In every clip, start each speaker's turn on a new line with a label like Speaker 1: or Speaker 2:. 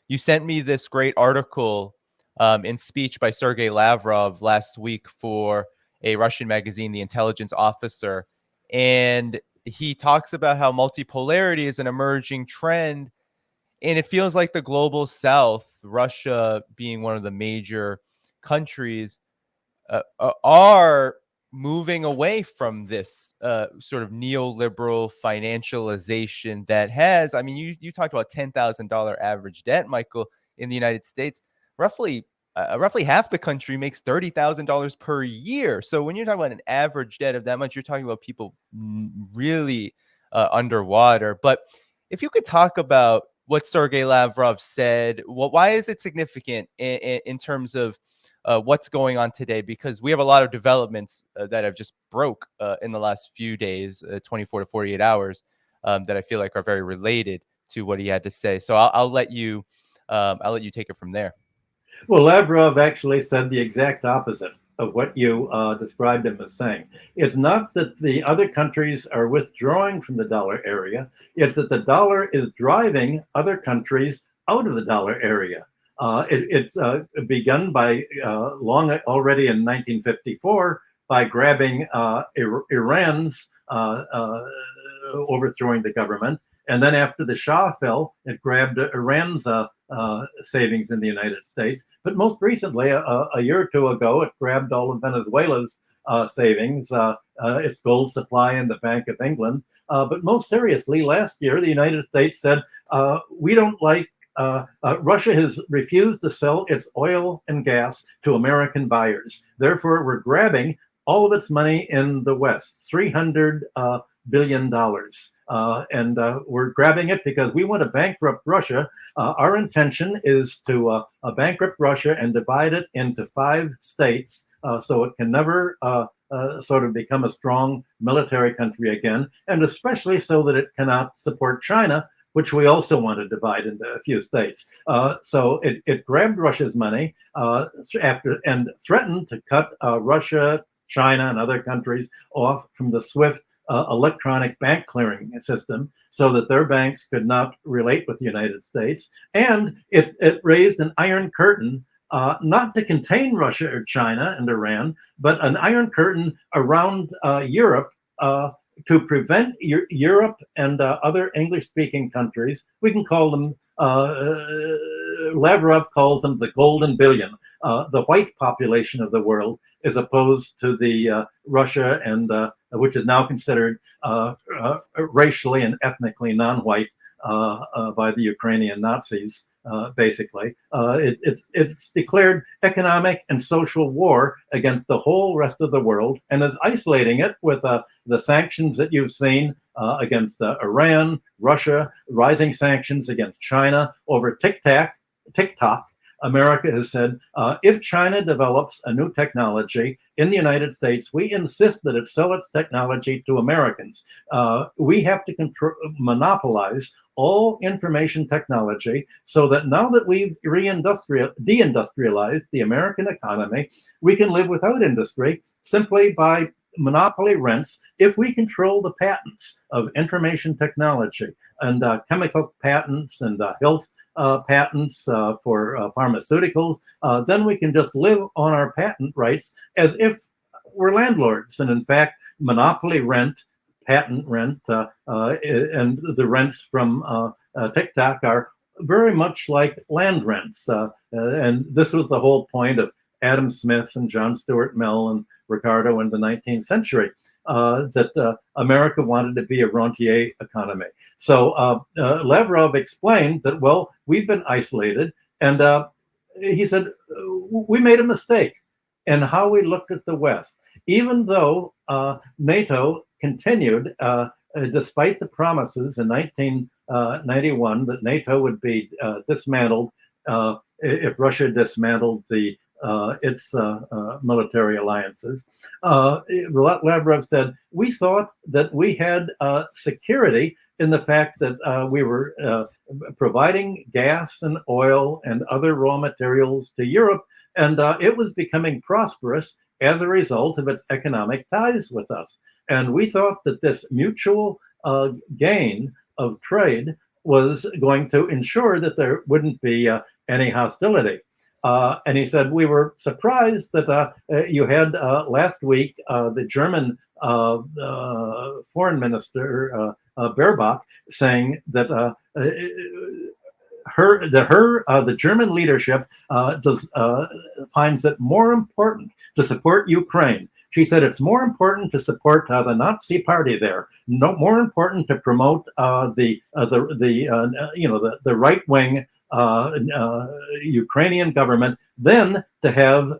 Speaker 1: you sent me this great article in speech by Sergei Lavrov last week for a Russian magazine, The Intelligence Officer. And he talks about how multipolarity is an emerging trend. And it feels like the global south, Russia being one of the major countries, are moving away from this sort of neoliberal financialization that has, I mean, you talked about $10,000 average debt, Michael, in the United States. Roughly half the country makes $30,000 per year. So when you're talking about an average debt of that much, you're talking about people really underwater. But if you could talk about what Sergei Lavrov said, why is it significant in terms of what's going on today? Because we have a lot of developments that have just broke in the last few days, 24 to 48 hours, that I feel like are very related to what he had to say. So I'll let you take it from there.
Speaker 2: Well, Lavrov actually said the exact opposite of what you described him as saying. It's not that the other countries are withdrawing from the dollar area, it's that the dollar is driving other countries out of the dollar area. It's begun by long already in 1954 by grabbing Iran's overthrowing the government. And then after the Shah fell, it grabbed Iran's savings in the United States. But most recently, a year or two ago, it grabbed all of Venezuela's savings, its gold supply in the Bank of England. But most seriously, last year, the United States said, we don't like Russia has refused to sell its oil and gas to American buyers. Therefore, we're grabbing all of its money in the West, $300 billion. And we're grabbing it because we want to bankrupt Russia. Our intention is to bankrupt Russia and divide it into 5 states so it can never sort of become a strong military country again, and especially so that it cannot support China, which we also want to divide into a few states. So it grabbed Russia's money after and threatened to cut Russia, China, and other countries off from the SWIFT electronic bank clearing system so that their banks could not relate with the United States. And it raised an iron curtain, not to contain Russia or China and Iran, but an iron curtain around Europe to prevent Europe and other English-speaking countries. We can call them, Lavrov calls them the golden billion, the white population of the world, as opposed to the Russia and which is now considered racially and ethnically non-white by the Ukrainian Nazis. Basically, it's declared economic and social war against the whole rest of the world, and is isolating it with the sanctions that you've seen against Iran, Russia, rising sanctions against China over TikTok. America has said, if China develops a new technology in the United States, we insist that it sell its technology to Americans. We have to monopolize all information technology so that now that we've deindustrialized the American economy, we can live without industry simply by monopoly rents if we control the patents of information technology and chemical patents and health patents for pharmaceuticals. Then we can just live on our patent rights as if we're landlords. And in fact, monopoly rent, patent rent, and the rents from TikTok are very much like land rents. And this was the whole point of Adam Smith and John Stuart Mill and Ricardo in the 19th century, that America wanted to be a rentier economy. So Lavrov explained that, well, we've been isolated. And he said, we made a mistake in how we looked at the West. Even though NATO continued, despite the promises in 1991 that NATO would be dismantled if Russia dismantled its military alliances. Lavrov said, we thought that we had security in the fact that we were providing gas and oil and other raw materials to Europe, and it was becoming prosperous as a result of its economic ties with us. And we thought that this mutual gain of trade was going to ensure that there wouldn't be any hostility. And he said, we were surprised that you had last week the German foreign minister, Baerbock, saying that the German leadership finds it more important to support Ukraine. She said it's more important to support the Nazi Party there, no more important to promote the right wing Ukrainian government than to have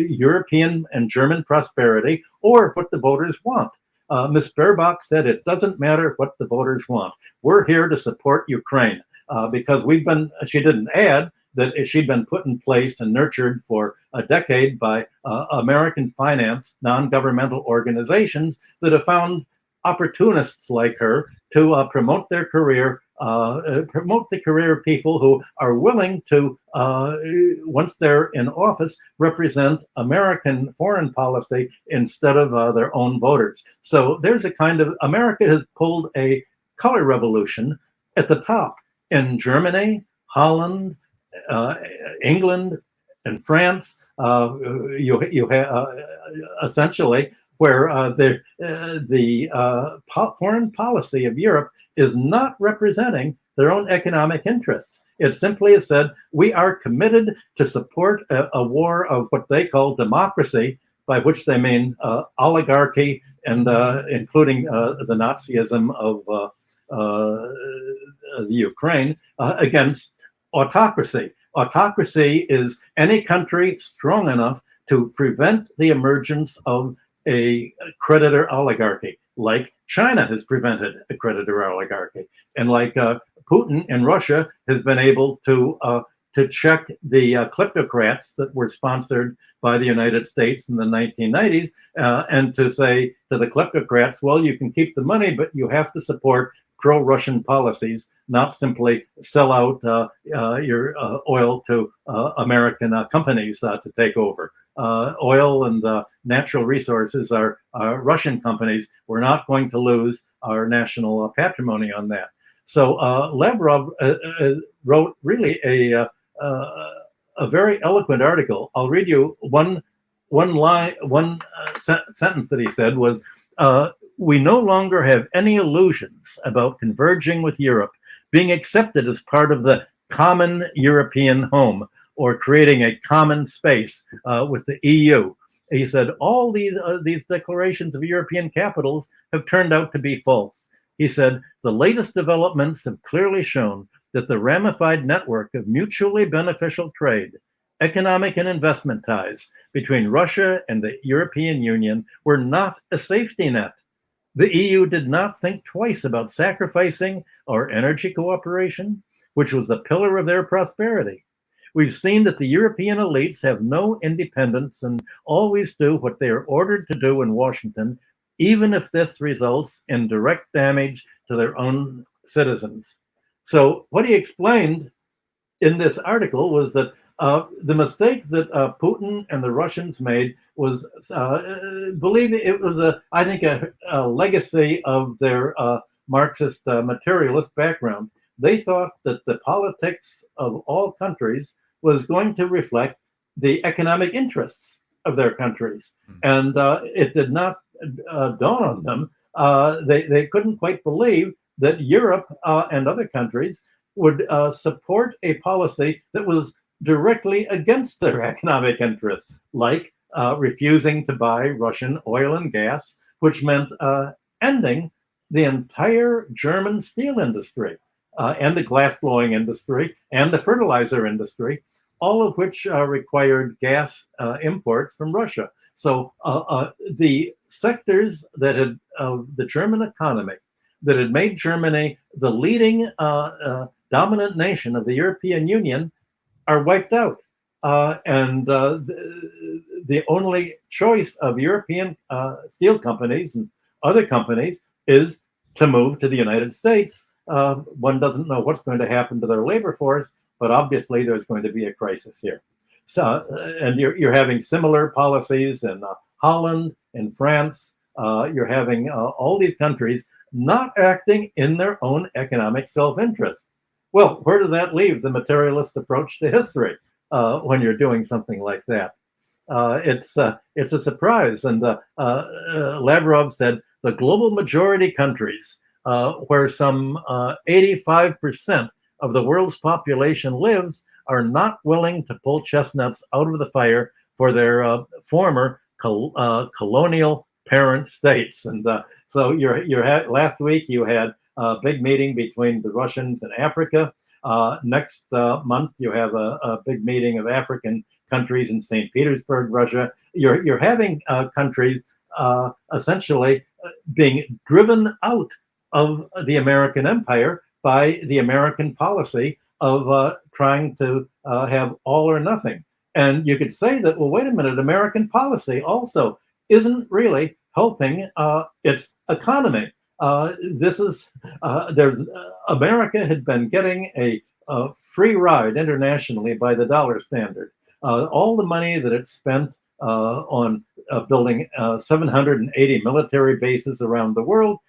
Speaker 2: European and German prosperity or what the voters want. Ms. Baerbock said it doesn't matter what the voters want. We're here to support Ukraine. Because she didn't add that she'd been put in place and nurtured for a decade by American financed non-governmental organizations that have found opportunists like her to promote their career, promote the career of people who are willing to, once they're in office, represent American foreign policy instead of their own voters. So there's a kind of, America has pulled a color revolution at the top. In Germany, Holland, England, and France, you have essentially where the foreign policy of Europe is not representing their own economic interests. It simply has said, we are committed to support a war of what they call democracy, by which they mean oligarchy, and including the Nazism of the Ukraine, against autocracy. Autocracy is any country strong enough to prevent the emergence of a creditor oligarchy, like China has prevented a creditor oligarchy, and like Putin in Russia has been able to check the kleptocrats that were sponsored by the United States in the 1990s, and to say to the kleptocrats, well, you can keep the money, but you have to support pro-Russian policies, not simply sell out your oil to American companies to take over. Oil and natural resources are Russian companies. We're not going to lose our national patrimony on that. So Lavrov wrote really a very eloquent article. I'll read you one sentence that he said was, we no longer have any illusions about converging with Europe, being accepted as part of the common European home, or creating a common space with the EU. He said, all these declarations of European capitals have turned out to be false. He said, the latest developments have clearly shown that the ramified network of mutually beneficial trade, economic and investment ties between Russia and the European Union were not a safety net. The EU did not think twice about sacrificing our energy cooperation, which was the pillar of their prosperity. We've seen that the European elites have no independence and always do what they are ordered to do in Washington, even if this results in direct damage to their own citizens. So what he explained in this article was that the mistake that Putin and the Russians made was believing it was, I think, a legacy of their Marxist materialist background. They thought that the politics of all countries was going to reflect the economic interests of their countries. And it did not dawn on them. They couldn't quite believe that Europe and other countries would support a policy that was directly against their economic interests, like refusing to buy Russian oil and gas, which meant ending the entire German steel industry and the glass-blowing industry and the fertilizer industry, all of which required gas imports from Russia. So the sectors that had the German economy that had made Germany the leading dominant nation of the European Union are wiped out. And the only choice of European steel companies and other companies is to move to the United States. One doesn't know what's going to happen to their labor force, but obviously there's going to be a crisis here. So, and you're having similar policies in Holland, in France. You're having all these countries not acting in their own economic self-interest. Well, where does that leave the materialist approach to history when you're doing something like that? It's a surprise. And Lavrov said the global majority countries, where some 85% of the world's population lives, are not willing to pull chestnuts out of the fire for their former colonial parent states. And so last week you had a big meeting between the Russians and Africa. Next month you have a big meeting of African countries in St. Petersburg, Russia. You're having countries essentially being driven out of the American empire by the American policy of trying to have all or nothing. And you could say that, well, wait a minute, American policy also isn't really helping its economy. There's America had been getting a free ride internationally by the dollar standard. All the money that it spent on building 780 military bases around the world,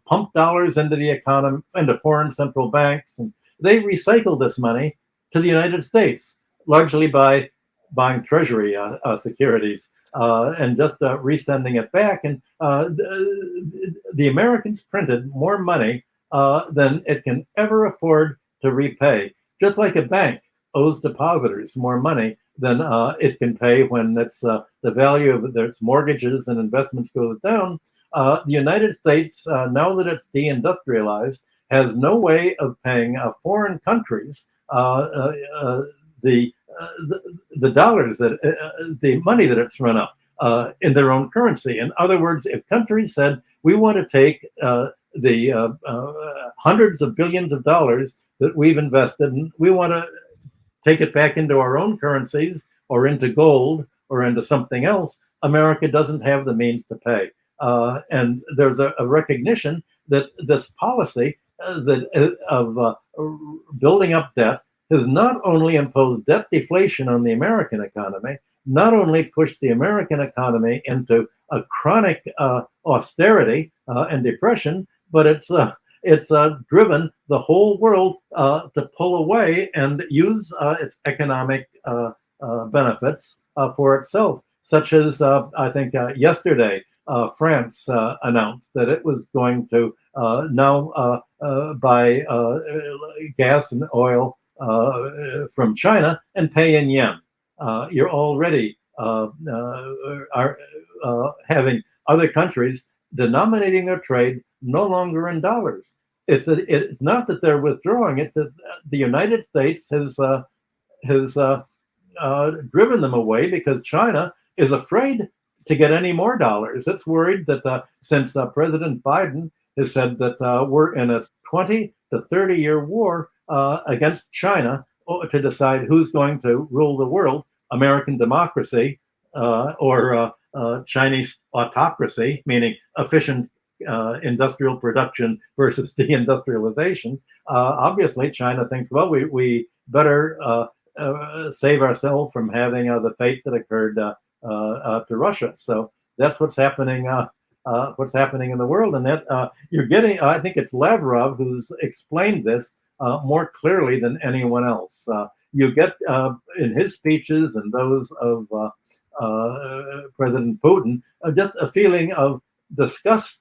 Speaker 2: pumped dollars into the economy, into foreign central banks, and they recycled this money to the United States, largely by buying treasury securities and just resending it back. And the Americans printed more money than it can ever afford to repay, just like a bank owes depositors more money than it can pay when it's the value of its mortgages and investments goes down. The United States, now that it's deindustrialized, has no way of paying foreign countries the dollars that the money that it's run up in their own currency. In other words, if countries said we want to take the hundreds of billions of dollars that we've invested, and we want to take it back into our own currencies or into gold or into something else, America doesn't have the means to pay. And there's a recognition that this policy of building up debt has not only imposed debt deflation on the American economy, not only pushed the American economy into a chronic austerity and depression, but it's driven the whole world to pull away and use its economic benefits for itself, such as I think yesterday France announced that it was going to now buy gas and oil from China and pay in yen. You're already are having other countries denominating their trade no longer in dollars. It's not that they're withdrawing; it's that the United States has driven them away because China is afraid to get any more dollars. It's worried that since President Biden has said that we're in a 20 to 30-year war against China to decide who's going to rule the world, American democracy or Chinese autocracy, meaning efficient industrial production versus deindustrialization. Obviously, China thinks, well, we better save ourselves from having the fate that occurred to Russia. So that's what's happening. What's happening in the world, and that you're getting. I think it's Lavrov who's explained this more clearly than anyone else. You get in his speeches and those of President Putin just a feeling of disgust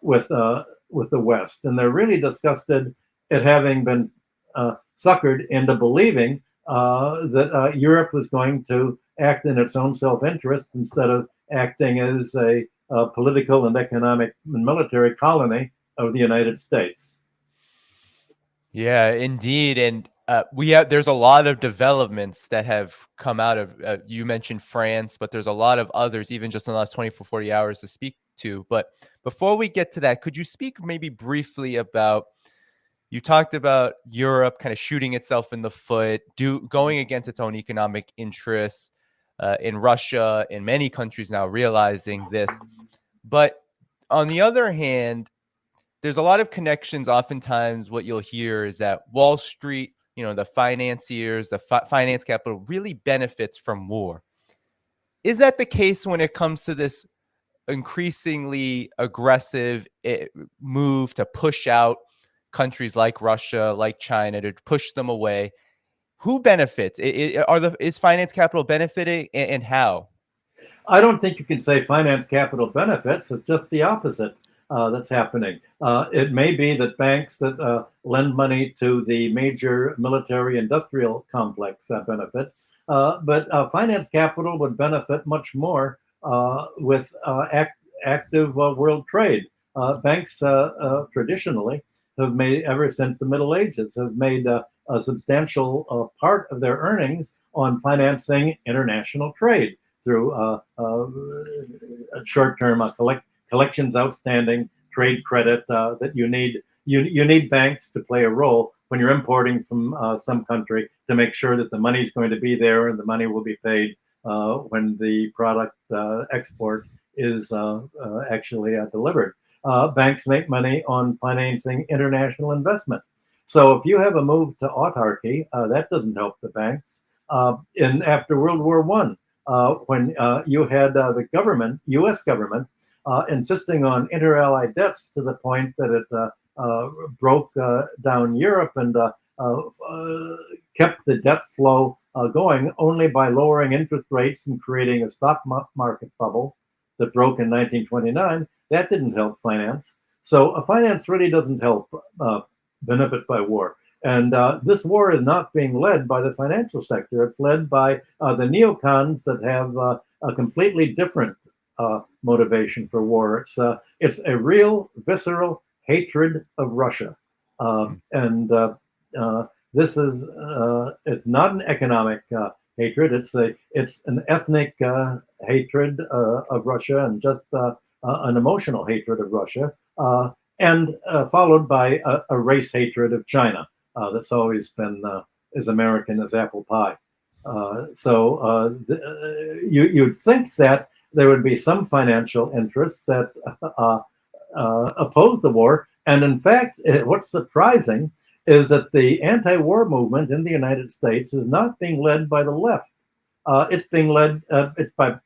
Speaker 2: with the West, and they're really disgusted at having been suckered into believing that Europe was going to act in its own self-interest instead of acting as a political and economic and military colony of the United States.
Speaker 1: Yeah, indeed. And there's a lot of developments that have come out of, you mentioned France, but there's a lot of others, even just in the last 24, 40 hours to speak to. But before we get to that, could you speak maybe briefly about, you talked about Europe kind of shooting itself in the foot, going against its own economic interests, in Russia, in many countries now realizing this. But on the other hand, there's a lot of connections. Oftentimes what you'll hear is that Wall Street, the financiers, the finance capital really benefits from war. Is that the case when it comes to this increasingly aggressive move to push out countries like Russia, like China, to push them away. Who benefits? Is finance capital benefiting, and how?
Speaker 2: I don't think you can say finance capital benefits. It's just the opposite that's happening. It may be that banks that lend money to the major military industrial complex benefits, but finance capital would benefit much more with active world trade. Banks traditionally have made, ever since the Middle Ages, have made a substantial part of their earnings on financing international trade through short-term collections outstanding, trade credit that you need. You need banks to play a role when you're importing from some country to make sure that the money is going to be there and the money will be paid when the product export is actually delivered. Banks make money on financing international investment. So if you have a move to autarky, that doesn't help the banks. After World War I, when you had the government, U.S. government, insisting on inter-allied debts to the point that it broke down Europe and kept the debt flow going only by lowering interest rates and creating a stock market bubble that broke in 1929. That didn't help finance. So finance really doesn't help benefit by war. And this war is not being led by the financial sector. It's led by the neocons that have a completely different motivation for war. It's a real visceral hatred of Russia. And this is, it's not an economic hatred. It's an ethnic hatred of Russia, and just an emotional hatred of Russia, and followed by a race hatred of China. That's always been as American as apple pie. You'd think that there would be some financial interests that oppose the war. And in fact, what's surprising is that the anti-war movement in the United States is not being led by the left. It's being led, it's by,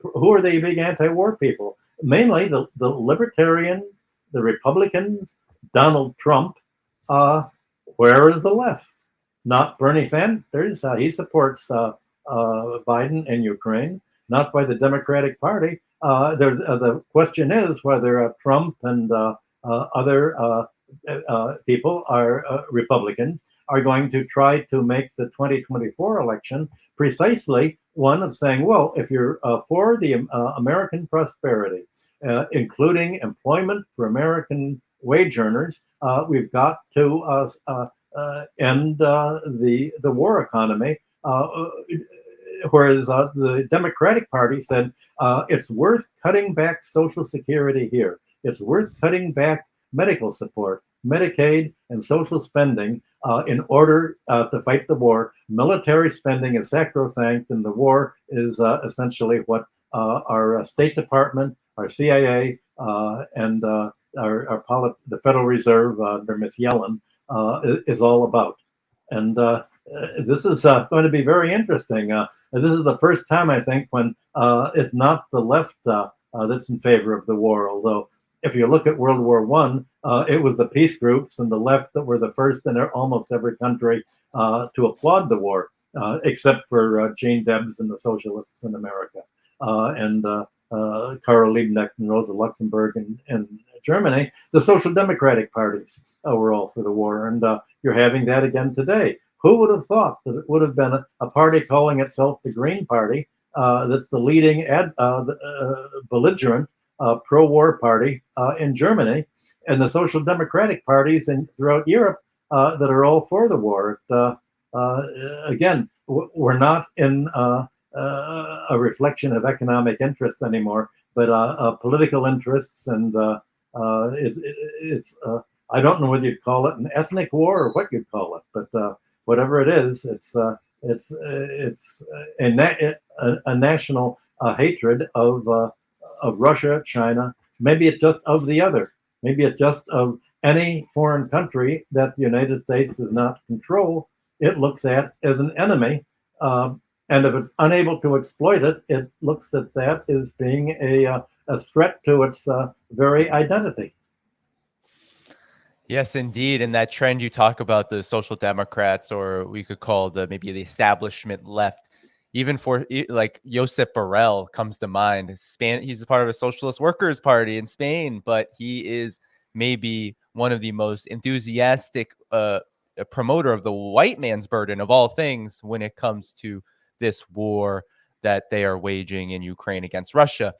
Speaker 2: who are the big anti-war people? Mainly the libertarians, the Republicans, Donald Trump. Where is the left? Not Bernie Sanders. He supports Biden and Ukraine. Not by the Democratic Party. The question is whether Trump and other people, are Republicans, are going to try to make the 2024 election precisely one of saying, well, if you're for the American prosperity, including employment for American wage earners, we've got to end the war economy. Whereas the Democratic Party said it's worth cutting back Social Security here. It's worth cutting back medical support, Medicaid, and social spending in order to fight the war. Military spending is sacrosanct, and the war is essentially what our State Department, our CIA, and the Federal Reserve under Miss Yellen is all about. And this is going to be very interesting. This is the first time, I think, when it's not the left that's in favor of the war. Although, if you look at World War I, it was the peace groups and the left that were the first in almost every country to applaud the war, except for Jane Debs and the socialists in America, and Karl Liebknecht and Rosa Luxemburg in Germany. The social democratic parties were all for the war, and you're having that again today. Who would have thought that it would have been a party calling itself the Green Party that's the leading belligerent pro-war party in Germany, and the social democratic parties throughout Europe that are all for the war? Again, we're not in a reflection of economic interests anymore, but political interests, and it's I don't know whether you'd call it an ethnic war or what you'd call it, but whatever it is, it's a national hatred of Russia, China. Maybe it's just of the other. Maybe it's just of any foreign country that the United States does not control. It looks at as an enemy. And if it's unable to exploit it, it looks at that as being a threat to its very identity.
Speaker 1: Yes, indeed. And that trend you talk about, the social democrats, or we could call the maybe the establishment left, even for like Josep Borrell comes to mind. Spain, he's a part of a socialist workers party in Spain, but he is maybe one of the most enthusiastic promoter of the white man's burden of all things when it comes to this war that they are waging in Ukraine against Russia.